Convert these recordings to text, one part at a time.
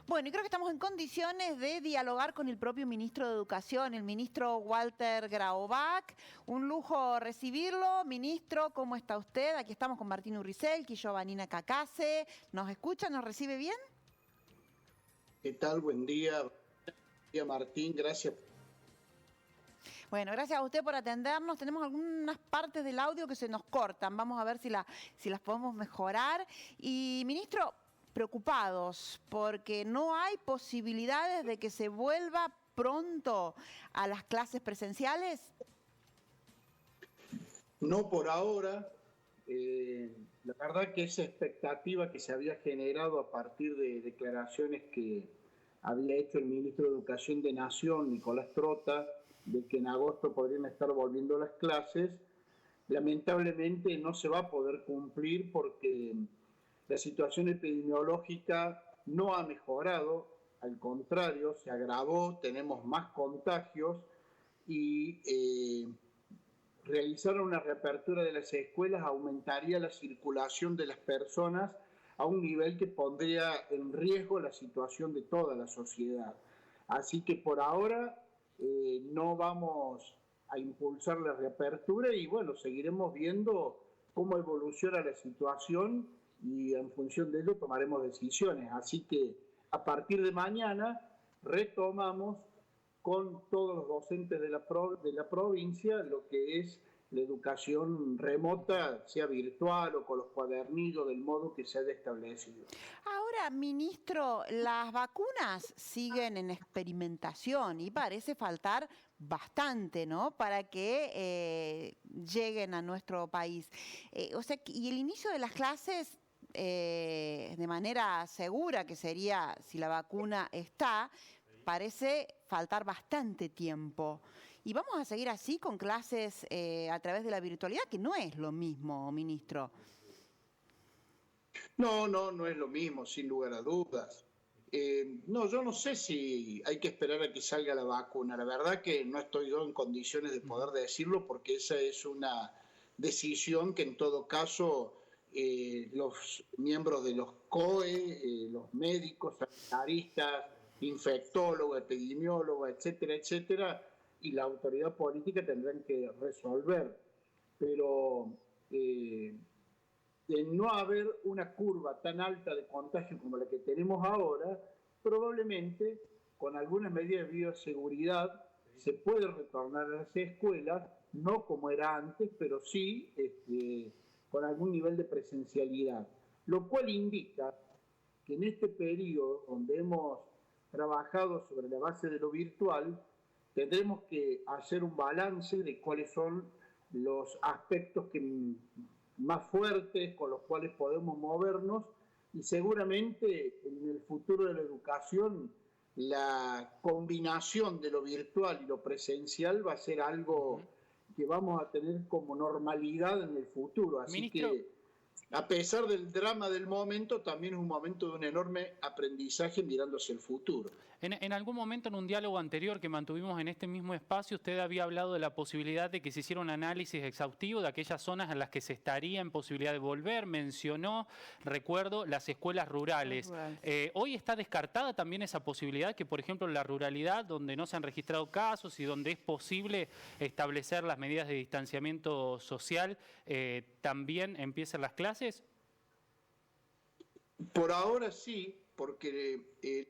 Bueno, y creo que estamos en condiciones de dialogar con el propio ministro de Educación, el ministro Walter Graovac. Un lujo recibirlo. Ministro, ¿cómo está usted? Aquí estamos con Martín Urricelki y Giovannina Cacase. ¿Nos escucha? ¿Nos recibe bien? ¿Qué tal? Buen día. Buen día, Martín. Gracias. Bueno, gracias a usted por atendernos. Tenemos algunas partes del audio que se nos cortan. Vamos a ver si las podemos mejorar. Y, ministro, preocupados porque no hay posibilidades de que se vuelva pronto a las clases presenciales. No por ahora. La verdad que esa expectativa que se había generado a partir de declaraciones que había hecho el ministro de Educación de Nación, Nicolás Trota, de que en agosto podrían estar volviendo las clases, lamentablemente no se va a poder cumplir porque la situación epidemiológica no ha mejorado, al contrario, se agravó, tenemos más contagios y realizar una reapertura de las escuelas aumentaría la circulación de las personas a un nivel que pondría en riesgo la situación de toda la sociedad. Así que por ahora no vamos a impulsar la reapertura y bueno, seguiremos viendo cómo evoluciona la situación y en función de ello tomaremos decisiones. Así que a partir de mañana retomamos con todos los docentes de la provincia lo que es la educación remota, sea virtual o con los cuadernillos, del modo que se haya establecido. Ahora, ministro, las vacunas siguen en experimentación y parece faltar bastante, ¿no?, para que lleguen a nuestro país. O sea, y el inicio de las clases de manera segura, que sería si la vacuna está, parece faltar bastante tiempo. Y vamos a seguir así con clases a través de la virtualidad, que no es lo mismo, ministro. No es lo mismo, sin lugar a dudas. No, yo no sé si hay que esperar a que salga la vacuna. La verdad que no estoy yo en condiciones de poder decirlo porque esa es una decisión que en todo caso los miembros de los COE, los médicos, sanitaristas, infectólogos, epidemiólogos, etcétera, etcétera, y la autoridad política tendrán que resolver. Pero de no haber una curva tan alta de contagio como la que tenemos ahora, probablemente con algunas medidas de bioseguridad se puede retornar a las escuelas, no como era antes, pero sí con algún nivel de presencialidad. Lo cual indica que en este periodo, donde hemos trabajado sobre la base de lo virtual, tendremos que hacer un balance de cuáles son los aspectos más fuertes con los cuales podemos movernos y seguramente en el futuro de la educación la combinación de lo virtual y lo presencial va a ser algo que vamos a tener como normalidad en el futuro. Así Ministro, que a pesar del drama del momento, también es un momento de un enorme aprendizaje mirando hacia el futuro. en algún momento en un diálogo anterior que mantuvimos en este mismo espacio, usted había hablado de la posibilidad de que se hiciera un análisis exhaustivo de aquellas zonas en las que se estaría en posibilidad de volver. Mencionó, recuerdo, las escuelas rurales. Hoy está descartada también esa posibilidad que, por ejemplo, en la ruralidad, donde no se han registrado casos y donde es posible establecer las medidas de distanciamiento social, también empiecen las clases. Por ahora sí, porque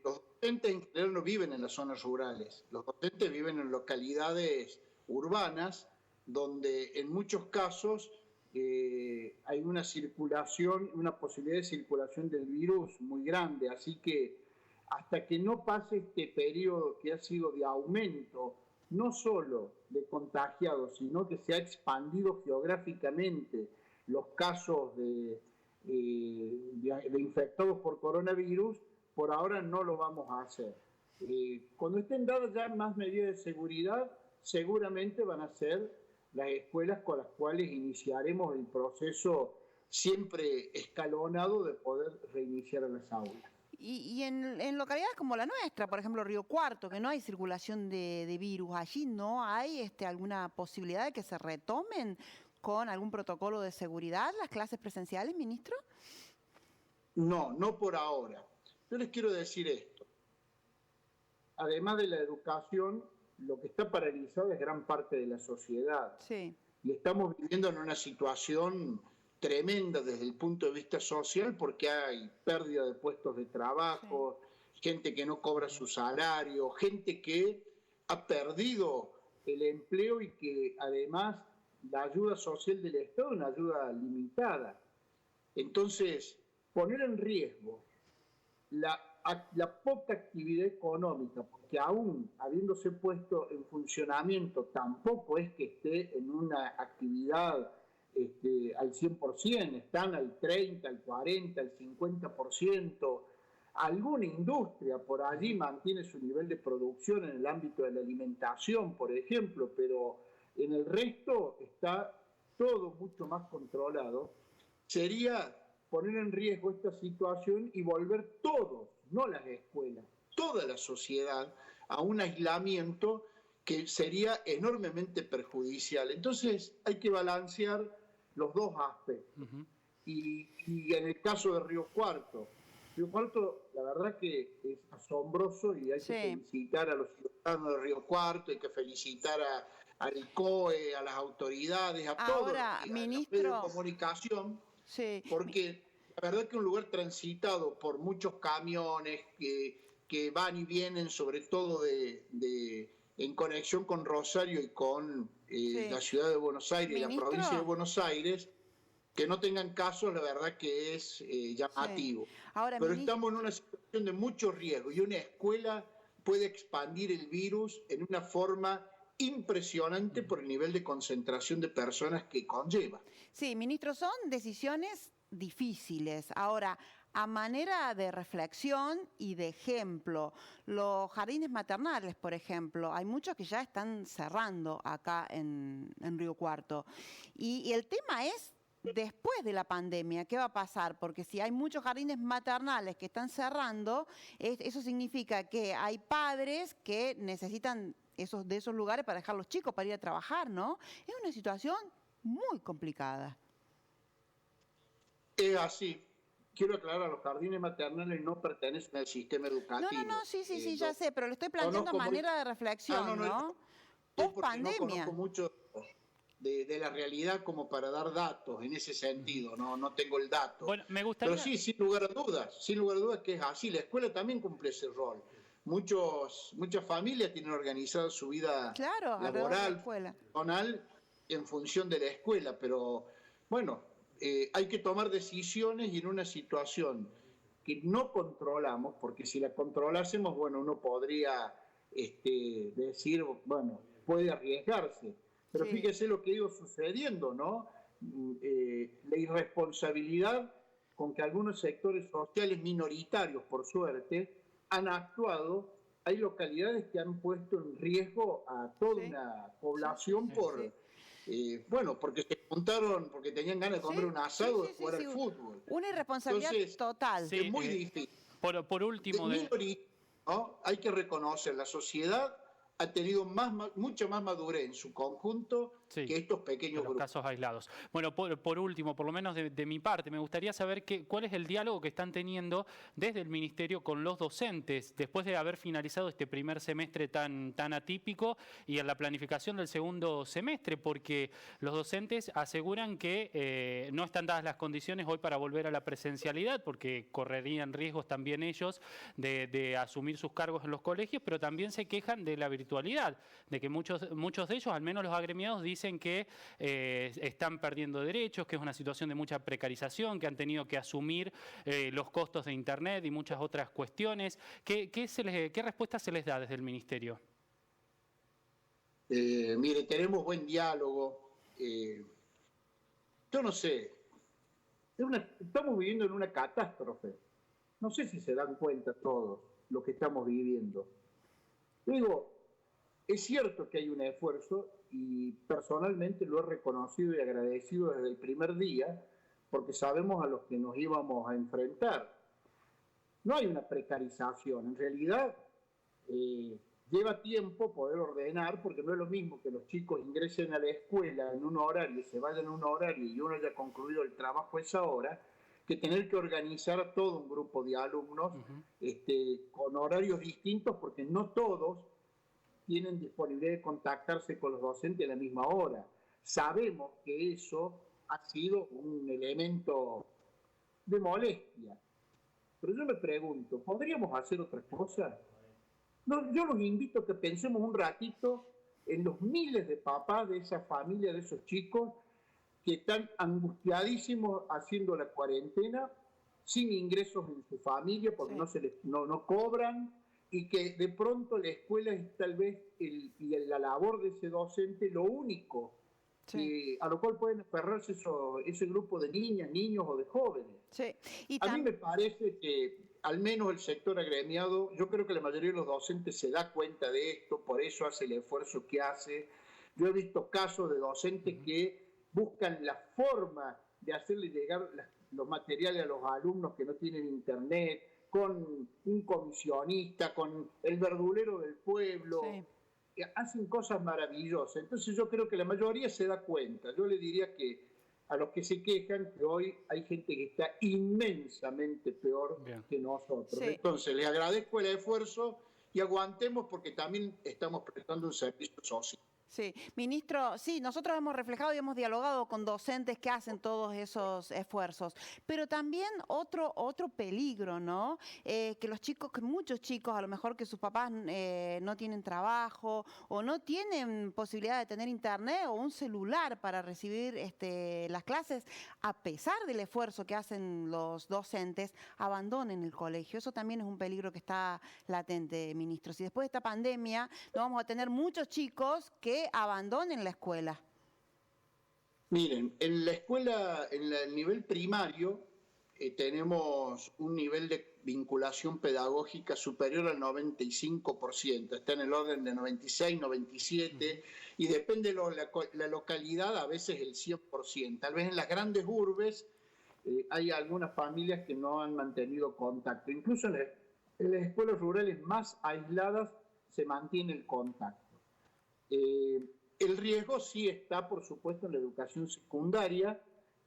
los docentes en general no viven en las zonas rurales. Los docentes viven en localidades urbanas donde en muchos casos hay una circulación, una posibilidad de circulación del virus muy grande. Así que hasta que no pase este periodo que ha sido de aumento, no solo de contagiados, sino que se ha expandido geográficamente los casos de infectados por coronavirus, por ahora no lo vamos a hacer. Cuando estén dadas ya más medidas de seguridad, seguramente van a ser las escuelas con las cuales iniciaremos el proceso siempre escalonado de poder reiniciar a las aulas. Y en localidades como la nuestra, por ejemplo Río Cuarto, que no hay circulación de virus, ¿allí no hay alguna posibilidad de que se retomen con algún protocolo de seguridad las clases presenciales, ministro? No por ahora. Yo les quiero decir esto. además de la educación, lo que está paralizado es gran parte de la sociedad. Sí. Y estamos viviendo en una situación tremenda desde el punto de vista social porque hay pérdida de puestos de trabajo, gente que no cobra su salario, gente que ha perdido el empleo y que además la ayuda social del Estado es una ayuda limitada. Entonces, poner en riesgo la poca actividad económica, porque aún habiéndose puesto en funcionamiento, tampoco es que esté en una actividad al 100%, están al 30, al 40, al 50%. Alguna industria por allí mantiene su nivel de producción en el ámbito de la alimentación, por ejemplo, pero en el resto está todo mucho más controlado. Sería poner en riesgo esta situación y volver todos, no las escuelas, toda la sociedad a un aislamiento que sería enormemente perjudicial. Entonces hay que balancear los dos aspectos. Y en el caso de Río Cuarto, la verdad que es asombroso y hay que felicitar a los ciudadanos de Río Cuarto, hay que felicitar al COE, a las autoridades, a todos los medios de comunicación, porque la verdad que es un lugar transitado por muchos camiones que van y vienen, sobre todo en conexión con Rosario y con la ciudad de Buenos Aires y la provincia de Buenos Aires. Que no tengan casos, la verdad que es llamativo. Ahora, pero estamos en una situación de mucho riesgo y una escuela puede expandir el virus en una forma impresionante por el nivel de concentración de personas que conlleva. Sí, ministro, son decisiones difíciles. Ahora, a manera de reflexión y de ejemplo, los jardines maternales, por ejemplo, hay muchos que ya están cerrando acá en Río Cuarto. Y el tema es, después de la pandemia, ¿qué va a pasar? Porque si hay muchos jardines maternales que están cerrando, eso significa que hay padres que necesitan de esos lugares para dejar a los chicos, para ir a trabajar, ¿no? Es una situación muy complicada. Es así. Quiero aclarar, los jardines maternales no pertenecen al sistema educativo. No, sí, ya sé, pero lo estoy planteando a manera de reflexión, ¿no? Post pandemia. No conozco mucho de la realidad como para dar datos en ese sentido, no tengo el dato. Bueno, me gustaría... Pero sí, sin lugar a dudas que es así. La escuela también cumple ese rol. Muchas familias tienen organizada su vida laboral, personal, en función de la escuela, pero bueno, hay que tomar decisiones y en una situación que no controlamos, porque si la controlásemos, bueno, uno podría decir, bueno, puede arriesgarse. Pero fíjese lo que ha ido sucediendo, ¿no? La irresponsabilidad con que algunos sectores sociales minoritarios, por suerte, han actuado. Hay localidades que han puesto en riesgo a toda una población porque se juntaron, porque tenían ganas de comer un asado de jugar al fútbol. Una irresponsabilidad total. Es muy difícil. Por último... ¿no? Hay que reconocer, la sociedad ha tenido mucha más madurez en su conjunto que estos pequeños grupos. Casos aislados. Bueno, por último, por lo menos de mi parte, me gustaría saber cuál es el diálogo que están teniendo desde el Ministerio con los docentes, después de haber finalizado este primer semestre tan atípico y en la planificación del segundo semestre, porque los docentes aseguran que no están dadas las condiciones hoy para volver a la presencialidad, porque correrían riesgos también ellos de asumir sus cargos en los colegios, pero también se quejan de la virtualidad, de que muchos de ellos, al menos los agremiados, dicen que están perdiendo derechos, que es una situación de mucha precarización, que han tenido que asumir los costos de Internet y muchas otras cuestiones. ¿Qué respuesta se les da desde el Ministerio? Mire, tenemos buen diálogo. Yo no sé, estamos viviendo en una catástrofe. No sé si se dan cuenta todos lo que estamos viviendo. Digo, es cierto que hay un esfuerzo y personalmente lo he reconocido y agradecido desde el primer día porque sabemos a los que nos íbamos a enfrentar. No hay una precarización, en realidad lleva tiempo poder ordenar porque no es lo mismo que los chicos ingresen a la escuela en un horario, se vayan en un horario y uno haya concluido el trabajo a esa hora, que tener que organizar todo un grupo de alumnos con horarios distintos, porque no todos tienen disponibilidad de contactarse con los docentes a la misma hora. Sabemos que eso ha sido un elemento de molestia. Pero yo me pregunto, ¿podríamos hacer otra cosa? No, yo los invito a que pensemos un ratito en los miles de papás de esa familia, de esos chicos, que están angustiadísimos haciendo la cuarentena, sin ingresos en su familia, porque no cobran, y que de pronto la escuela es tal vez y la labor de ese docente lo único a lo cual pueden aferrarse ese grupo de niñas, niños o de jóvenes. Sí. A mí me parece que al menos el sector agremiado, yo creo que la mayoría de los docentes se da cuenta de esto, por eso hace el esfuerzo que hace. Yo he visto casos de docentes que buscan la forma de hacerle llegar los materiales a los alumnos que no tienen internet, con un comisionista, con el verdulero del pueblo. Sí. Hacen cosas maravillosas. Entonces yo creo que la mayoría se da cuenta. Yo le diría que a los que se quejan, que hoy hay gente que está inmensamente peor que nosotros. Sí. Entonces les agradezco el esfuerzo y aguantemos, porque también estamos prestando un servicio social. Sí, ministro, sí, nosotros hemos reflejado y hemos dialogado con docentes que hacen todos esos esfuerzos, pero también otro peligro, ¿no? Que los chicos, que muchos chicos, a lo mejor que sus papás no tienen trabajo o no tienen posibilidad de tener internet o un celular para recibir las clases, a pesar del esfuerzo que hacen los docentes, abandonen el colegio. Eso también es un peligro que está latente, ministro. Si después de esta pandemia no vamos a tener muchos chicos que abandonen la escuela. Miren, en la escuela, en el nivel primario, tenemos un nivel de vinculación pedagógica superior al 95%, está en el orden de 96, 97, y depende de la localidad, a veces el 100%. Tal vez en las grandes urbes hay algunas familias que no han mantenido contacto. Incluso en las escuelas rurales más aisladas se mantiene el contacto. El riesgo sí está, por supuesto, en la educación secundaria.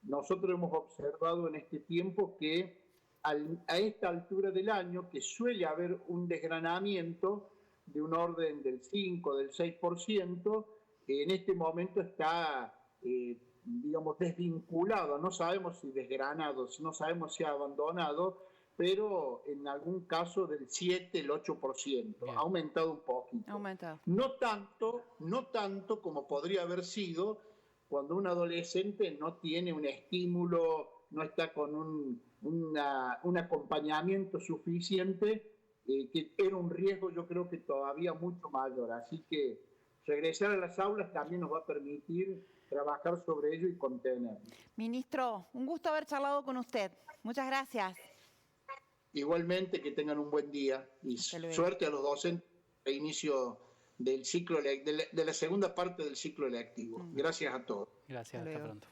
Nosotros hemos observado en este tiempo que a esta altura del año, que suele haber un desgranamiento de un orden del 5, del 6%, en este momento está, digamos, desvinculado. No sabemos si desgranado, no sabemos si ha abandonado, pero en algún caso del 7, el 8%. Bien. Ha aumentado un poquito. No tanto como podría haber sido cuando un adolescente no tiene un estímulo, no está con un acompañamiento suficiente, que era un riesgo, yo creo que todavía mucho mayor. Así que regresar a las aulas también nos va a permitir trabajar sobre ello y contenerlo. Ministro, un gusto haber charlado con usted. Muchas gracias. Igualmente, que tengan un buen día y suerte a los docentes a inicio del ciclo, de la segunda parte del ciclo lectivo. Gracias a todos. Gracias, hasta pronto.